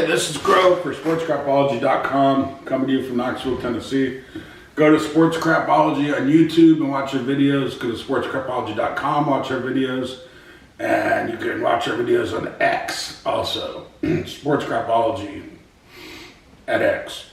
Okay, this is Grove for sportscrapology.com, coming to you from Knoxville, Tennessee. Go to Sports Crapology on YouTube and watch our videos. Go to sportscrapology.com, watch our videos. And you can watch our videos on X also. Sports Crapology at X.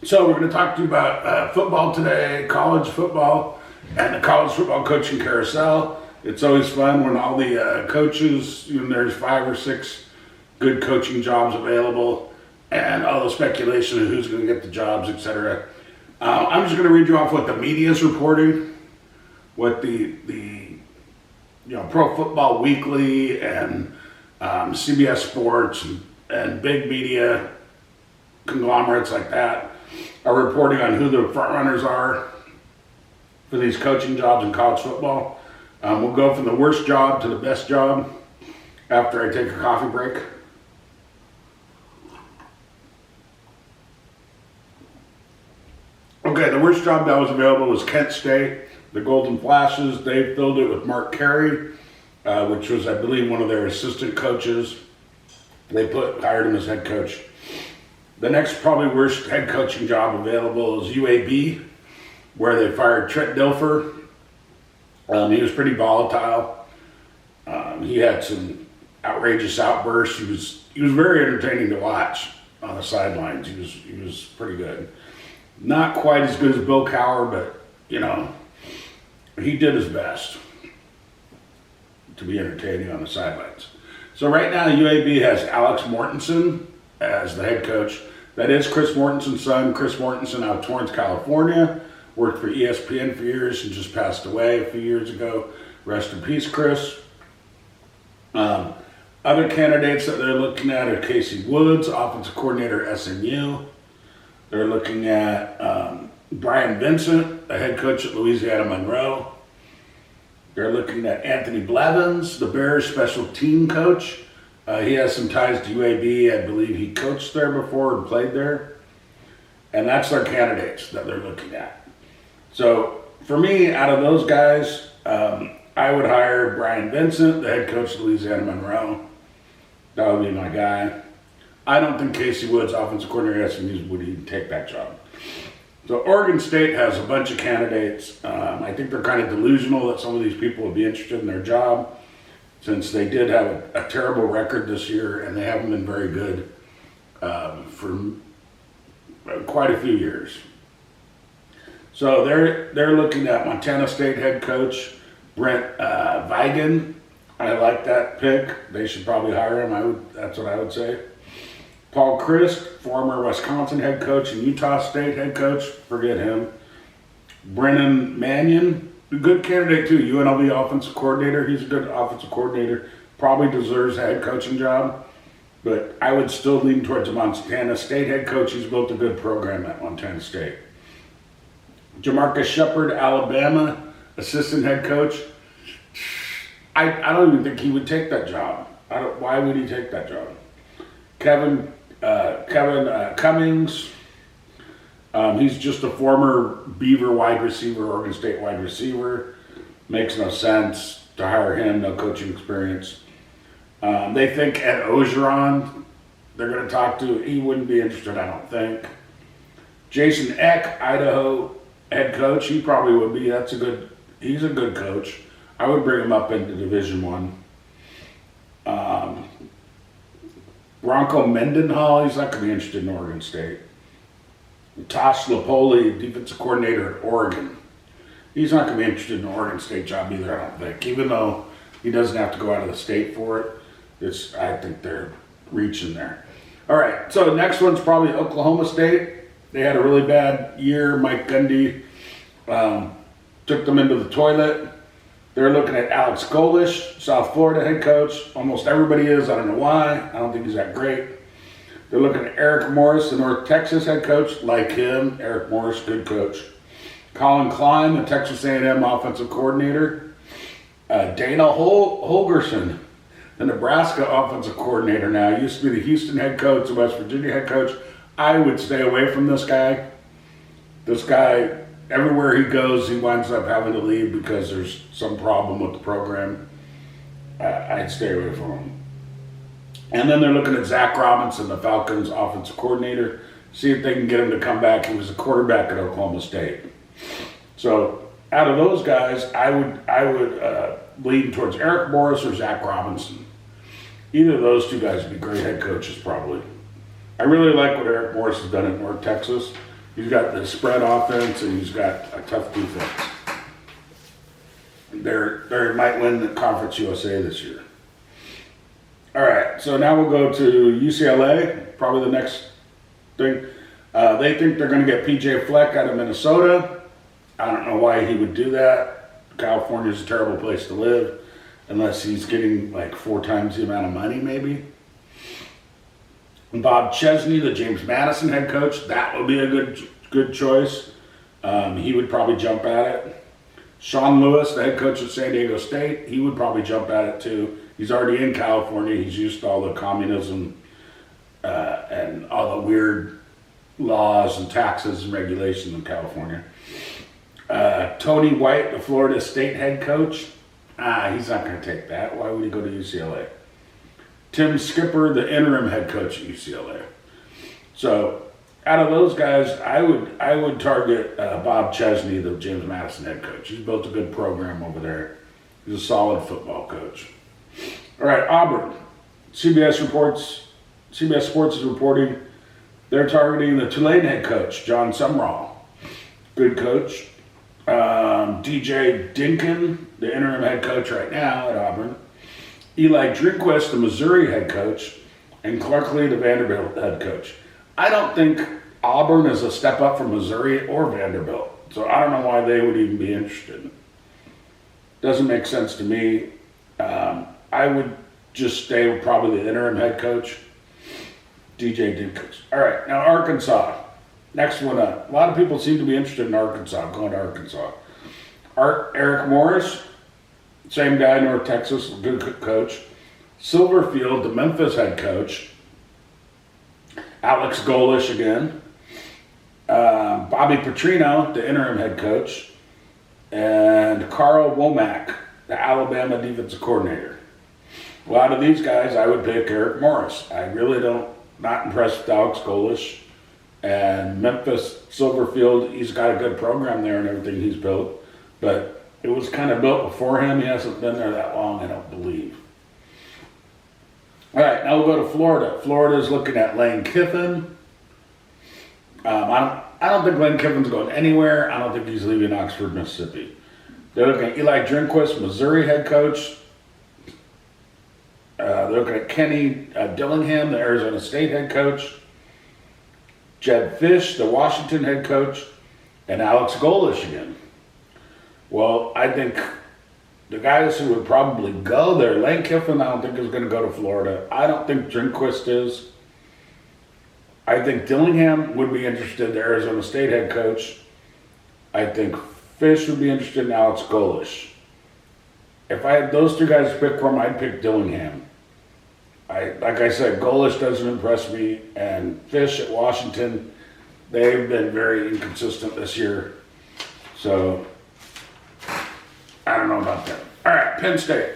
So we're going to talk to you about football today, college football, and the college football coaching carousel. It's always fun when all the coaches, there's 5 or 6 good coaching jobs available, and all the speculation of who's going to get the jobs, etc. I'm just going to read you off what the media is reporting, what the Pro Football Weekly and CBS Sports and big media conglomerates like that are reporting on who the front runners are for these coaching jobs in college football. We'll go from the worst job to the best job after I take a coffee break. Okay, the worst job that was available was Kent State. The Golden Flashes, they filled it with Mark Carey, which was, I believe, one of their assistant coaches. They hired him as head coach. The next probably worst head coaching job available is UAB, where they fired Trent Dilfer. He was pretty volatile. He had some outrageous outbursts. He was very entertaining to watch on the sidelines. He was pretty good. Not quite as good as Bill Cowher, but he did his best to be entertaining on the sidelines. So right now UAB has Alex Mortensen as the head coach. That is Chris Mortensen's son. Chris Mortensen out of Torrance, California. Worked for ESPN for years and just passed away a few years ago. Rest in peace, Chris. Other candidates that they're looking at are Casey Woods, offensive coordinator at SMU. They're looking at Brian Vincent, a head coach at Louisiana Monroe. They're looking at Anthony Blevins, the Bears special team coach. He has some ties to UAB. I believe he coached there before and played there. And that's their candidates that they're looking at. So for me, out of those guys, I would hire Brian Vincent, the head coach of Louisiana Monroe. That would be my guy. I don't think Casey Woods, offensive coordinator at SMU, would even take that job. So Oregon State has a bunch of candidates. I think they're kind of delusional that some of these people would be interested in their job, since they did have a terrible record this year and they haven't been very good for quite a few years. So they're looking at Montana State head coach Brent Vigen. I like that pick. They should probably hire him. That's what I would say. Paul Christ, former Wisconsin head coach and Utah State head coach. Forget him. Brennan Mannion, a good candidate too. UNLV offensive coordinator. He's a good offensive coordinator. Probably deserves a head coaching job. But I would still lean towards the Montana State head coach. He's built a good program at Montana State. Jamarcus Shepard, Alabama assistant head coach. I don't even think he would take that job. Why would he take that job? Kevin Cummings, he's just a former Beaver wide receiver, Oregon State wide receiver. Makes no sense to hire him, no coaching experience. They think Ed Ogeron, they're going to talk to. He wouldn't be interested, I don't think. Jason Eck, Idaho head coach, he probably would be. He's a good coach. I would bring him up into Division I. Bronco Mendenhall, he's not going to be interested in Oregon State. Tosh Lapoli, defensive coordinator at Oregon. He's not going to be interested in an Oregon State job either, I don't think. Even though he doesn't have to go out of the state for it. I think they're reaching there. All right, so the next one's probably Oklahoma State. They had a really bad year. Mike Gundy took them into the toilet. They're looking at Alex Golish, South Florida head coach. Almost everybody is. I don't know why. I don't think he's that great. They're looking at Eric Morris, the North Texas head coach. Like him, Eric Morris, good coach. Colin Klein, the Texas A&M offensive coordinator. Dana Holgerson, the Nebraska offensive coordinator now. Used to be the Houston head coach, the West Virginia head coach. I would stay away from this guy. This guy, everywhere he goes, he winds up having to leave because there's some problem with the program. I'd stay away from him. And then they're looking at Zach Robinson, the Falcons offensive coordinator, see if they can get him to come back. He was a quarterback at Oklahoma State. So out of those guys, I would lean towards Eric Morris or Zach Robinson. Either of those two guys would be great head coaches, probably. I really like what Eric Morris has done in North Texas. He's got the spread offense, and he's got a tough defense. They might win the Conference USA this year. All right, so now we'll go to UCLA, probably the next thing. They think they're going to get P.J. Fleck out of Minnesota. I don't know why he would do that. California's a terrible place to live, unless he's getting like 4 times the amount of money, maybe. Bob Chesney, the James Madison head coach, that would be a good choice. He would probably jump at it. Sean Lewis, the head coach at San Diego State, he would probably jump at it too. He's already in California. He's used to all the communism and all the weird laws and taxes and regulations in California. Tony White, the Florida State head coach, he's not going to take that. Why would he go to UCLA? Tim Skipper, the interim head coach at UCLA. So, out of those guys, I would target Bob Chesney, the James Madison head coach. He's built a good program over there. He's a solid football coach. All right, Auburn. CBS Sports is reporting they're targeting the Tulane head coach, John Sumrall. Good coach. DJ Dinkin, the interim head coach right now at Auburn. Eli Drinkwist, the Missouri head coach, and Clark Lee, the Vanderbilt head coach. I don't think Auburn is a step up from Missouri or Vanderbilt, so I don't know why they would even be interested. Doesn't make sense to me. I would just stay with probably the interim head coach, DJ Dinkwist. All right, now Arkansas. Next one up. A lot of people seem to be interested in Arkansas, going to Arkansas. Eric Morris, same guy, North Texas, good coach. Silverfield, the Memphis head coach. Alex Golish again. Bobby Petrino, the interim head coach. And Carl Womack, the Alabama defensive coordinator. Well, out of these guys, I would pick Eric Morris. I really not impressed with Alex Golish. And Memphis, Silverfield, he's got a good program there and everything he's built. But it was kind of built before him. He hasn't been there that long, I don't believe. All right, now we'll go to Florida. Florida's looking at Lane Kiffin. I don't think Lane Kiffin's going anywhere. I don't think he's leaving Oxford, Mississippi. They're looking at Eli Drinkwist, Missouri head coach. They're looking at Kenny Dillingham, the Arizona State head coach. Jed Fish, the Washington head coach. And Alex Golish again. Well, I think the guys who would probably go there, Lane Kiffin, I don't think is going to go to Florida. I don't think Drinkwist is. I think Dillingham would be interested, the Arizona State head coach. I think Fish would be interested in Alex Golish. If I had those 2 guys to pick from, I'd pick Dillingham. Like I said, Golish doesn't impress me, and Fish at Washington, they've been very inconsistent this year. So, I don't know about that. All right, Penn State.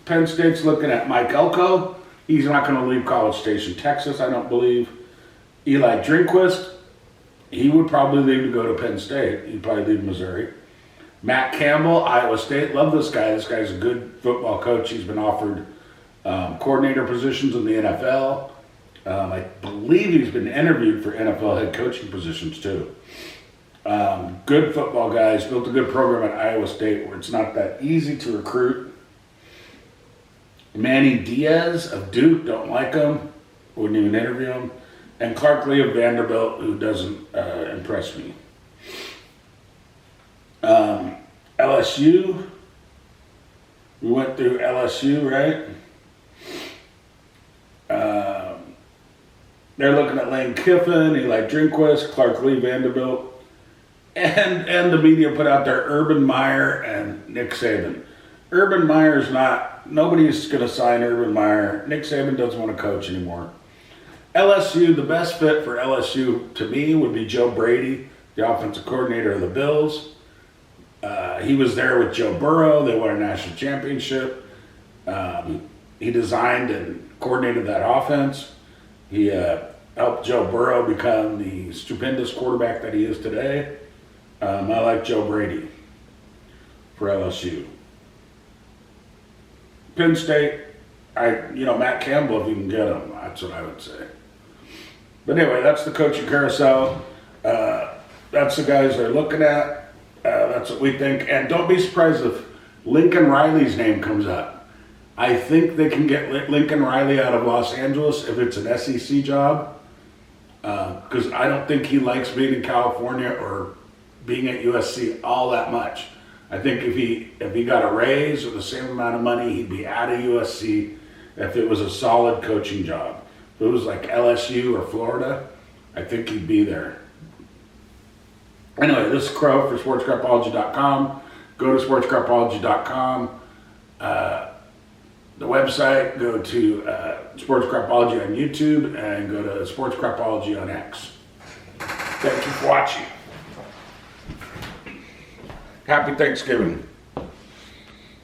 Penn State's looking at Mike Elko. He's not going to leave College Station, Texas, I don't believe. Eli Drinkwist, he would probably leave to go to Penn State. He'd probably leave Missouri. Matt Campbell, Iowa State. Love this guy. This guy's a good football coach. He's been offered coordinator positions in the NFL. I believe he's been interviewed for NFL head coaching positions too. Good football guy. He's built a good program at Iowa State where it's not that easy to recruit. Manny Diaz of Duke, don't like him. Wouldn't even interview him. And Clark Lee of Vanderbilt, who doesn't impress me. LSU. We went through LSU, right? They're looking at Lane Kiffin, Eli Drinkwist, Clark Lee, Vanderbilt. And the media put out there Urban Meyer and Nick Saban. Urban Meyer's nobody's going to sign Urban Meyer. Nick Saban doesn't want to coach anymore. LSU, the best fit for LSU to me would be Joe Brady, the offensive coordinator of the Bills. He was there with Joe Burrow. They won a national championship. he designed and coordinated that offense. He helped Joe Burrow become the stupendous quarterback that he is today. I like Joe Brady for LSU. Penn State, Matt Campbell, if you can get him, that's what I would say. But anyway, that's the coaching carousel. That's the guys they're looking at. That's what we think. And don't be surprised if Lincoln Riley's name comes up. I think they can get Lincoln Riley out of Los Angeles if it's an SEC job. Because I don't think he likes being in California or being at USC all that much. I think if he got a raise or the same amount of money, he'd be out of USC if it was a solid coaching job. If it was like LSU or Florida, I think he'd be there. Anyway, this is Crow for sportscrapology.com. Go to sportscrapology.com. The website, go to Sports Crapology on YouTube, and go to Sports Crapology on X. Thank you for watching. Happy Thanksgiving.